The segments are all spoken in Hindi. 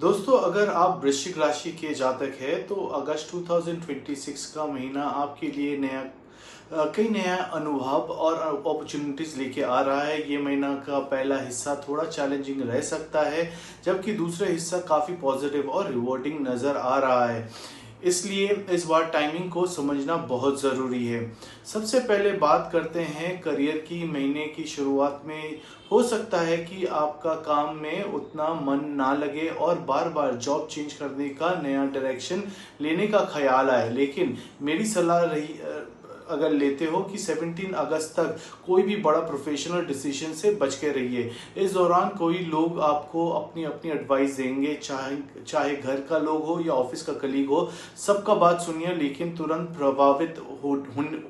दोस्तों, अगर आप वृश्चिक राशि के जातक हैं तो अगस्त 2026 का महीना आपके लिए कई नया अनुभव और अपॉर्चुनिटीज लेके आ रहा है। ये महीना का पहला हिस्सा थोड़ा चैलेंजिंग रह सकता है, जबकि दूसरा हिस्सा काफ़ी पॉजिटिव और रिवॉर्डिंग नज़र आ रहा है। इसलिए इस बार टाइमिंग को समझना बहुत ज़रूरी है। सबसे पहले बात करते हैं करियर की। महीने की शुरुआत में हो सकता है कि आपका काम में उतना मन ना लगे और बार बार जॉब चेंज करने का, नया डायरेक्शन लेने का ख्याल आए। लेकिन मेरी सलाह रही अगर लेते हो कि 17 अगस्त तक कोई भी बड़ा प्रोफेशनल डिसीजन से बच के रहिए। इस दौरान कोई लोग आपको अपनी अपनी एडवाइस देंगे, चाहे चाहे घर का लोग हो या ऑफिस का कलीग हो। सबका बात सुनिए, लेकिन तुरंत प्रभावित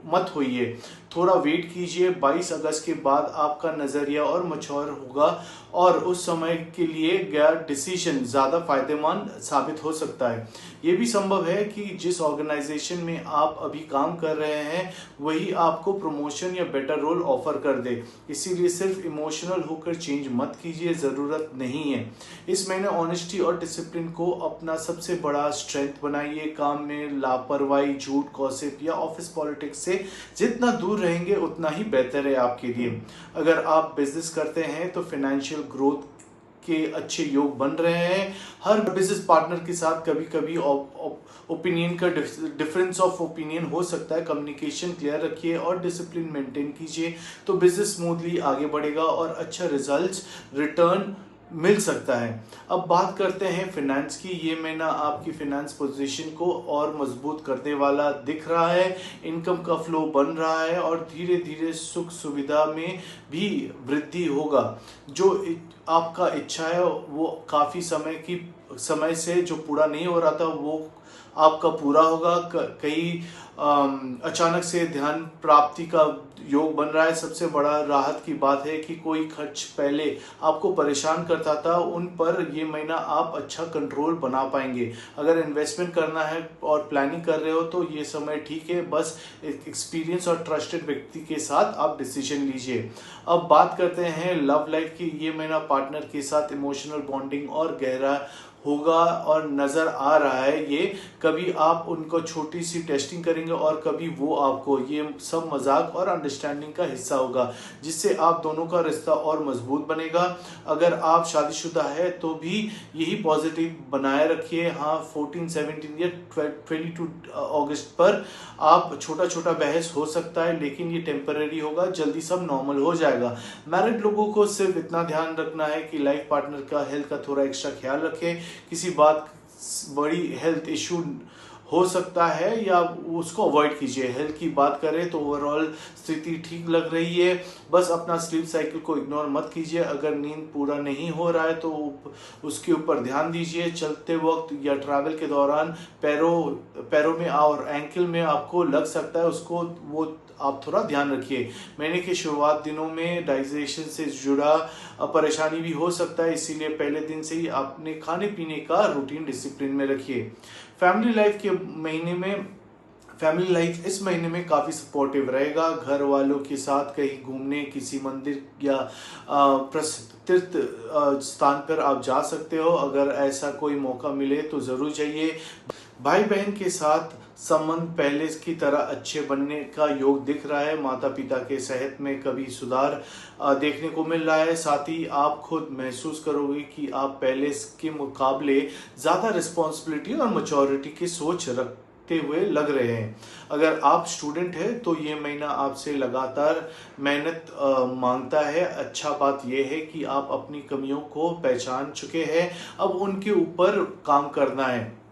मत होइए। थोड़ा वेट कीजिए। 22 अगस्त के बाद आपका नज़रिया और मच्योर होगा और उस समय के लिए गया डिसीजन ज़्यादा फायदेमंद साबित हो सकता है। ये भी संभव है कि जिस ऑर्गेनाइजेशन में आप अभी काम कर रहे हैं वही आपको प्रमोशन या बेटर रोल ऑफर कर दे। इसीलिए सिर्फ इमोशनल होकर चेंज मत कीजिए, ज़रूरत नहीं है। इस महीने ऑनेस्टी और डिसिप्लिन को अपना सबसे बड़ा स्ट्रेंथ बनाइए। काम में लापरवाही, झूठ, गॉसिप या ऑफिस पॉलिटिक्स से जितना दूर रहेंगे उतना ही बेहतर है आपके लिए। अगर आप बिजनेस करते हैं तो फाइनेंशियल ग्रोथ के अच्छे योग बन रहे हैं। हर बिजनेस पार्टनर के साथ कभी कभी ओपिनियन का डिफरेंस ऑफ ओपिनियन हो सकता है। कम्युनिकेशन क्लियर रखिए और डिसिप्लिन मेंटेन कीजिए तो बिजनेस स्मूथली आगे बढ़ेगा और अच्छा रिजल्ट्स रिटर्न मिल सकता है। अब बात करते हैं फाइनेंस की। ये महीना आपकी फाइनेंस पोजीशन को और मजबूत करने वाला दिख रहा है। इनकम का फ्लो बन रहा है और धीरे धीरे सुख सुविधा में भी वृद्धि होगा। जो आपका इच्छा है वो काफ़ी समय से जो पूरा नहीं हो रहा था वो आपका पूरा होगा। कई अचानक से ध्यान प्राप्ति का योग बन रहा है। सबसे बड़ा राहत की बात है कि कोई खर्च पहले आपको परेशान करता था उन पर ये महीना आप अच्छा कंट्रोल बना पाएंगे। अगर इन्वेस्टमेंट करना है और प्लानिंग कर रहे हो तो ये समय ठीक है। बस एक्सपीरियंस और ट्रस्टेड व्यक्ति के साथ आप डिसीजन लीजिए। अब बात करते हैं लव लाइफ की। ये महीना पार्टनर के साथ इमोशनल बॉन्डिंग और गहरा होगा और नज़र आ रहा है। ये कभी आप उनको छोटी सी टेस्टिंग करेंगे और कभी वो आपको। ये सब मजाक और अंडरस्टैंडिंग का हिस्सा होगा जिससे आप दोनों का रिश्ता और मजबूत बनेगा। अगर आप शादीशुदा है तो भी यही पॉजिटिव बनाए रखिए। हाँ, 14, 17 या 22 अगस्त पर आप छोटा छोटा बहस हो सकता है, लेकिन ये टेम्पररी होगा, जल्दी सब नॉर्मल हो जाएगा। मैरिड लोगों को सिर्फ इतना ध्यान रखना है कि लाइफ पार्टनर का हेल्थ का थोड़ा एक्स्ट्रा ख्याल रखें। किसी बात बड़ी हेल्थ इशू हो सकता है या उसको अवॉइड कीजिए। हेल्थ की बात करें तो ओवरऑल स्थिति ठीक लग रही है। बस अपना स्लीप साइकिल को इग्नोर मत कीजिए। अगर नींद पूरा नहीं हो रहा है तो उसके ऊपर ध्यान दीजिए। चलते वक्त या ट्रैवल के दौरान पैरों में और एंकल में आपको लग सकता है, उसको वो आप थोड़ा ध्यान रखिए। महीने के शुरुआत दिनों में डाइजेशन से जुड़ा परेशानी भी हो सकता है, इसीलिए पहले दिन से ही अपने खाने पीने का रूटीन डिसिप्लिन में रखिए। फैमिली लाइफ इस महीने में काफ़ी सपोर्टिव रहेगा। घर वालों के साथ कहीं घूमने, किसी मंदिर या प्रसिद्ध तीर्थ स्थान पर आप जा सकते हो। अगर ऐसा कोई मौका मिले तो ज़रूर जाइए। भाई बहन के साथ संबंध पहले की तरह अच्छे बनने का योग दिख रहा है। माता पिता के सेहत में कभी सुधार देखने को मिल रहा है। साथ ही आप खुद महसूस करोगे कि आप पहले के मुकाबले ज़्यादा रिस्पॉन्सिबिलिटी और मैच्योरिटी की सोच रखते हुए लग रहे हैं। अगर आप स्टूडेंट हैं तो ये महीना आपसे लगातार मेहनत मांगता है। अच्छा बात यह है कि आप अपनी कमियों को पहचान चुके हैं, अब उनके ऊपर काम करना है।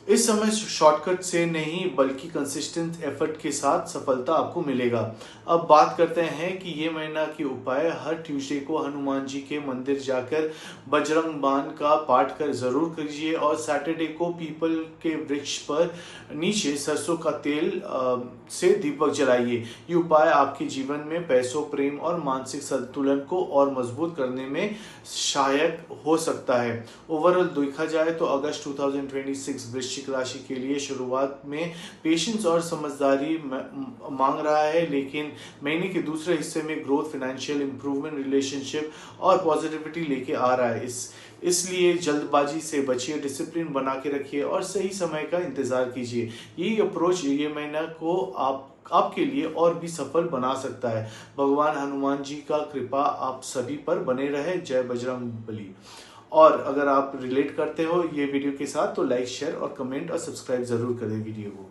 इस समय शॉर्टकट से नहीं बल्कि कंसिस्टेंट एफर्ट के साथ सफलता आपको मिलेगा। अब बात करते हैं कि ये महीना के उपाय। हर ट्यूसडे को हनुमान जी के मंदिर जाकर बजरंग बाण का पाठ कर जरूर कीजिए और सैटरडे को पीपल के वृक्ष पर नीचे सरसों का तेल से दीपक जलाइए। ये उपाय आपके जीवन में पैसों, प्रेम और मानसिक संतुलन को और मजबूत करने में सहायक हो सकता है। ओवरऑल देखा जाए तो अगस्त 2026 वृश्चिक राशि के लिए शुरुआत में पेशेंस और समझदारी मांग रहा है, लेकिन महीने के दूसरे हिस्से में ग्रोथ, फाइनेंशियल इंप्रूवमेंट, रिलेशनशिप और पॉजिटिविटी लेके आ रहा है। इसलिए जल्दबाजी से बचिए, डिसिप्लिन बना के रखिए और सही समय का इंतजार कीजिए। यही अप्रोच ये महीना को आपके लिए और भी सफल बना सकता है। भगवान हनुमान जी का कृपा आप सभी पर बने रहे। जय बजरंग बली। और अगर आप रिलेट करते हो ये वीडियो के साथ तो लाइक, शेयर और कमेंट और सब्सक्राइब जरूर करें वीडियो को।